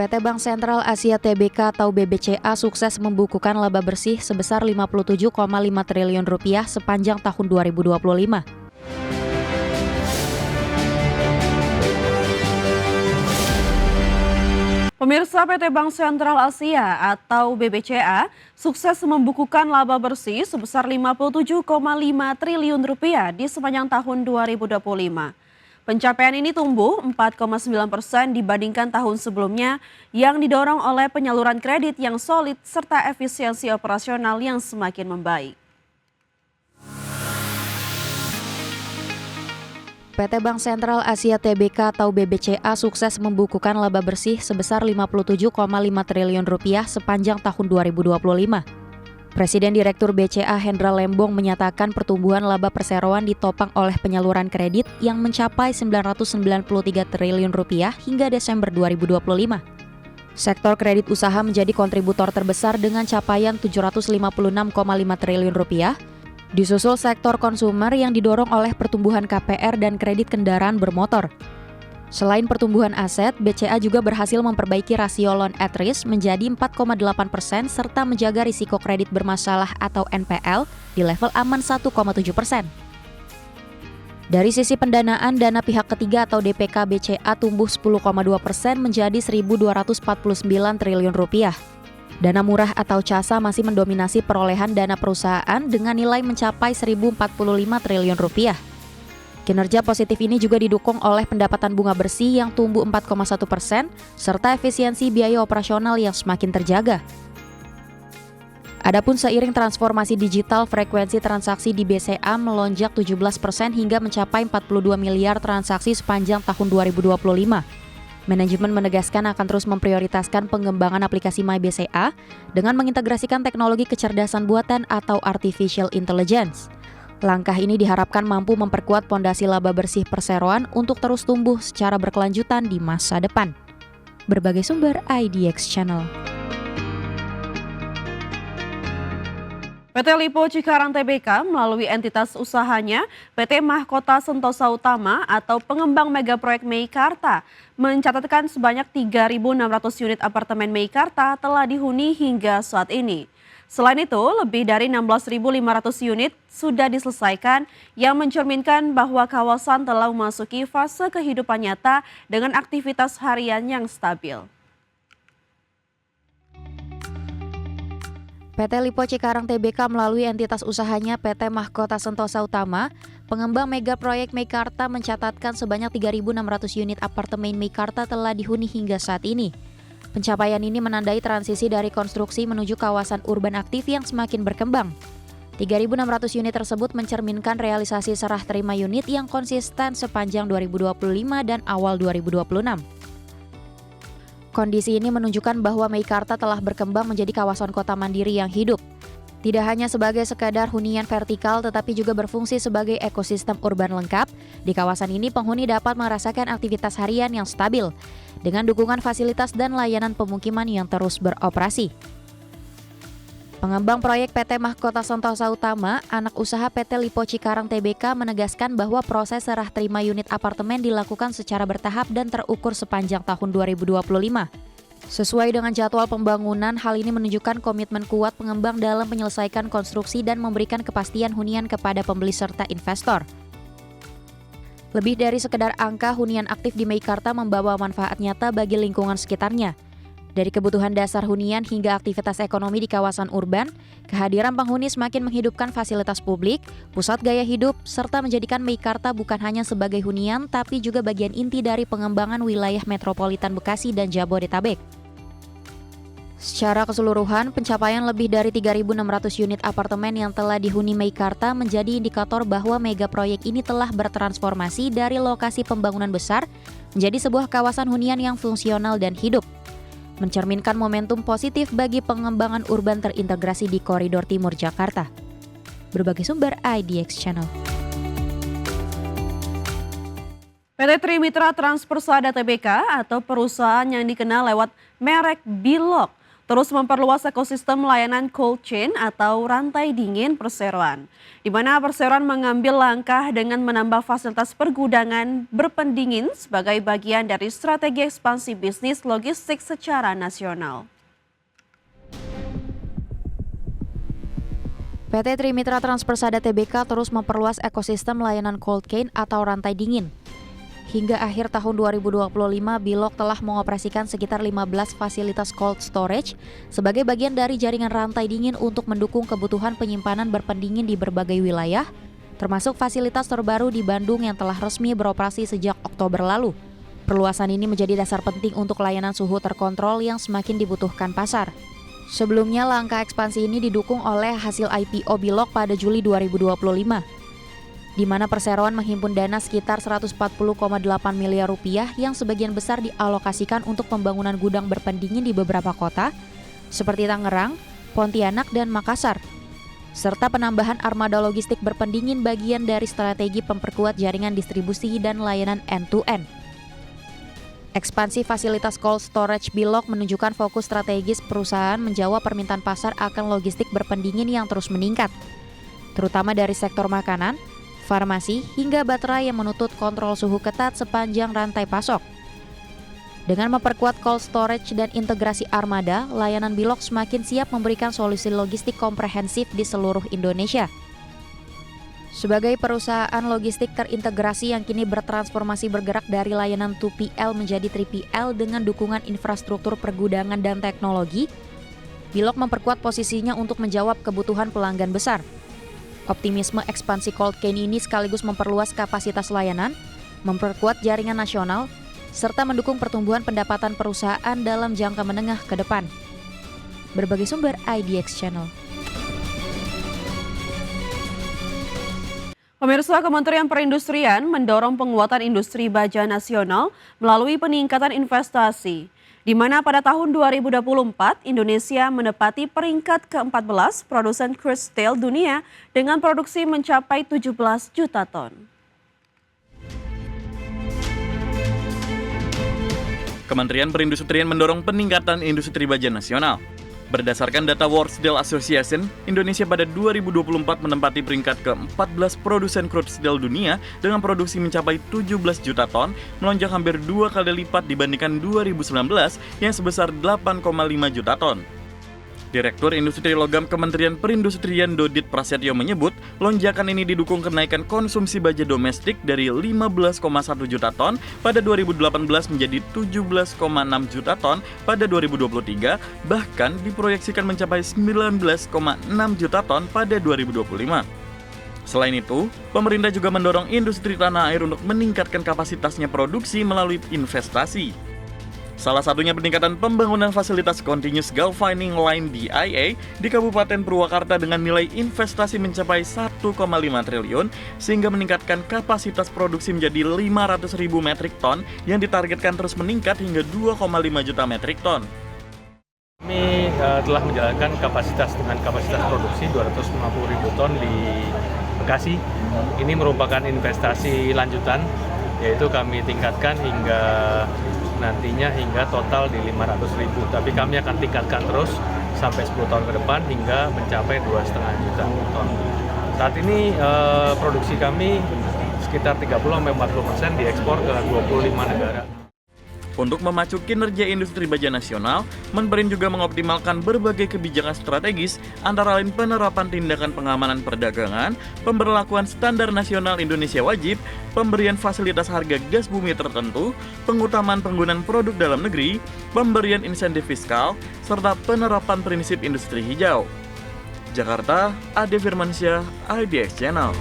PT Bank Sentral Asia Tbk atau BBCA sukses membukukan laba bersih sebesar 57,5 triliun rupiah sepanjang tahun 2025. Pemirsa, PT Bank Sentral Asia atau BBCA sukses membukukan laba bersih sebesar 57,5 triliun rupiah di sepanjang tahun 2025. Pencapaian ini tumbuh 4,9% dibandingkan tahun sebelumnya yang didorong oleh penyaluran kredit yang solid serta efisiensi operasional yang semakin membaik. PT Bank Sentral Asia Tbk atau BBCA sukses membukukan laba bersih sebesar 57,5 triliun rupiah sepanjang tahun 2025. Presiden Direktur BCA Hendra Lembong menyatakan pertumbuhan laba perseroan ditopang oleh penyaluran kredit yang mencapai 993 triliun rupiah hingga Desember 2025. Sektor kredit usaha menjadi kontributor terbesar dengan capaian 756,5 triliun rupiah, disusul sektor konsumer yang didorong oleh pertumbuhan KPR dan kredit kendaraan bermotor. Selain pertumbuhan aset, BCA juga berhasil memperbaiki rasio loan at risk menjadi 4,8% serta menjaga risiko kredit bermasalah atau NPL di level aman 1,7%. Dari sisi pendanaan, dana pihak ketiga atau DPK BCA tumbuh 10,2% menjadi 1.249 triliun rupiah. Dana murah atau CASA masih mendominasi perolehan dana perusahaan dengan nilai mencapai 1.045 triliun rupiah. Kinerja positif ini juga didukung oleh pendapatan bunga bersih yang tumbuh 4,1% serta efisiensi biaya operasional yang semakin terjaga. Adapun seiring transformasi digital, frekuensi transaksi di BCA melonjak 17% hingga mencapai 42 miliar transaksi sepanjang tahun 2025. Manajemen menegaskan akan terus memprioritaskan pengembangan aplikasi MyBCA dengan mengintegrasikan teknologi kecerdasan buatan atau artificial intelligence. Langkah ini diharapkan mampu memperkuat pondasi laba bersih perseroan untuk terus tumbuh secara berkelanjutan di masa depan. Berbagai sumber IDX Channel. PT Lipo Cikarang Tbk melalui entitas usahanya PT Mahkota Sentosa Utama atau pengembang megaproyek Meikarta mencatatkan sebanyak 3.600 unit apartemen Meikarta telah dihuni hingga saat ini. Selain itu, lebih dari 16.500 unit sudah diselesaikan yang mencerminkan bahwa kawasan telah memasuki fase kehidupan nyata dengan aktivitas harian yang stabil. PT Lipo Cikarang Tbk melalui entitas usahanya PT Mahkota Sentosa Utama, pengembang mega proyek Meikarta mencatatkan sebanyak 3.600 unit apartemen Meikarta telah dihuni hingga saat ini. Pencapaian ini menandai transisi dari konstruksi menuju kawasan urban aktif yang semakin berkembang. 3.600 unit tersebut mencerminkan realisasi serah terima unit yang konsisten sepanjang 2025 dan awal 2026. Kondisi ini menunjukkan bahwa Meikarta telah berkembang menjadi kawasan kota mandiri yang hidup. Tidak hanya sebagai sekadar hunian vertikal tetapi juga berfungsi sebagai ekosistem urban lengkap. Di kawasan ini penghuni dapat merasakan aktivitas harian yang stabil dengan dukungan fasilitas dan layanan pemukiman yang terus beroperasi. Pengembang proyek PT Mahkota Sentosa Utama, anak usaha PT Lipo Cikarang Tbk menegaskan bahwa proses serah terima unit apartemen dilakukan secara bertahap dan terukur sepanjang tahun 2025. Sesuai dengan jadwal pembangunan, hal ini menunjukkan komitmen kuat pengembang dalam menyelesaikan konstruksi dan memberikan kepastian hunian kepada pembeli serta investor. Lebih dari sekedar angka, hunian aktif di Meikarta membawa manfaat nyata bagi lingkungan sekitarnya. Dari kebutuhan dasar hunian hingga aktivitas ekonomi di kawasan urban, kehadiran penghuni semakin menghidupkan fasilitas publik, pusat gaya hidup, serta menjadikan Meikarta bukan hanya sebagai hunian, tapi juga bagian inti dari pengembangan wilayah metropolitan Bekasi dan Jabodetabek. Secara keseluruhan, pencapaian lebih dari 3.600 unit apartemen yang telah dihuni Meikarta menjadi indikator bahwa mega proyek ini telah bertransformasi dari lokasi pembangunan besar menjadi sebuah kawasan hunian yang fungsional dan hidup, mencerminkan momentum positif bagi pengembangan urban terintegrasi di koridor timur Jakarta. Berbagai sumber IDX Channel. PT Trimitra Transpersada Tbk atau perusahaan yang dikenal lewat merek Bilog terus memperluas ekosistem layanan cold chain atau rantai dingin perseroan, di mana perseroan mengambil langkah dengan menambah fasilitas pergudangan berpendingin sebagai bagian dari strategi ekspansi bisnis logistik secara nasional. PT Trimitra Transpersada Tbk terus memperluas ekosistem layanan cold chain atau rantai dingin. Hingga akhir tahun 2025, Bilog telah mengoperasikan sekitar 15 fasilitas cold storage sebagai bagian dari jaringan rantai dingin untuk mendukung kebutuhan penyimpanan berpendingin di berbagai wilayah, termasuk fasilitas terbaru di Bandung yang telah resmi beroperasi sejak Oktober lalu. Perluasan ini menjadi dasar penting untuk layanan suhu terkontrol yang semakin dibutuhkan pasar. Sebelumnya, langkah ekspansi ini didukung oleh hasil IPO Bilog pada Juli 2025, di mana perseroan menghimpun dana sekitar 140,8 miliar rupiah yang sebagian besar dialokasikan untuk pembangunan gudang berpendingin di beberapa kota, seperti Tangerang, Pontianak, dan Makassar, serta penambahan armada logistik berpendingin bagian dari strategi memperkuat jaringan distribusi dan layanan end-to-end. Ekspansi fasilitas cold storage Bilog menunjukkan fokus strategis perusahaan menjawab permintaan pasar akan logistik berpendingin yang terus meningkat, terutama dari sektor makanan, farmasi, hingga baterai yang menuntut kontrol suhu ketat sepanjang rantai pasok. Dengan memperkuat cold storage dan integrasi armada, layanan Bilog semakin siap memberikan solusi logistik komprehensif di seluruh Indonesia. Sebagai perusahaan logistik terintegrasi yang kini bertransformasi bergerak dari layanan 2PL menjadi 3PL dengan dukungan infrastruktur pergudangan dan teknologi, Bilog memperkuat posisinya untuk menjawab kebutuhan pelanggan besar. Optimisme ekspansi cold chain ini sekaligus memperluas kapasitas layanan, memperkuat jaringan nasional, serta mendukung pertumbuhan pendapatan perusahaan dalam jangka menengah ke depan. Berbagai sumber IDX Channel. Pemirsa, Kementerian Perindustrian mendorong penguatan industri baja nasional melalui peningkatan investasi, di mana pada tahun 2024 Indonesia menepati peringkat ke-14 produsen crude steel dunia dengan produksi mencapai 17 juta ton. Kementerian Perindustrian mendorong peningkatan industri baja nasional. Berdasarkan data World Steel Association, Indonesia pada 2024 menempati peringkat ke-14 produsen crude steel dunia dengan produksi mencapai 17 juta ton, melonjak hampir 2 kali lipat dibandingkan 2019 yang sebesar 8,5 juta ton. Direktur Industri Logam Kementerian Perindustrian Dodit Prasetyo menyebut, lonjakan ini didukung kenaikan konsumsi baja domestik dari 15,1 juta ton pada 2018 menjadi 17,6 juta ton pada 2023, bahkan diproyeksikan mencapai 19,6 juta ton pada 2025. Selain itu, pemerintah juga mendorong industri tanah air untuk meningkatkan kapasitasnya produksi melalui investasi. Salah satunya peningkatan pembangunan fasilitas Continuous Galvanizing Line DIA di Kabupaten Purwakarta dengan nilai investasi mencapai 1,5 triliun sehingga meningkatkan kapasitas produksi menjadi 500.000 metrik ton yang ditargetkan terus meningkat hingga 2,5 juta metrik ton. Kami telah menjalankan kapasitas produksi 250.000 ton di Bekasi. Ini merupakan investasi lanjutan, yaitu kami tingkatkan nantinya hingga total di 500.000, tapi kami akan tingkatkan terus sampai 10 tahun ke depan hingga mencapai 2,5 juta ton. Saat ini produksi kami sekitar 30-40% diekspor ke 25 negara. Untuk memacu kinerja industri baja nasional, Menperin juga mengoptimalkan berbagai kebijakan strategis antara lain penerapan tindakan pengamanan perdagangan, pemberlakuan standar nasional Indonesia wajib, pemberian fasilitas harga gas bumi tertentu, pengutamaan penggunaan produk dalam negeri, pemberian insentif fiskal, serta penerapan prinsip industri hijau. Jakarta, Ade Firmansyah, IDX Channel.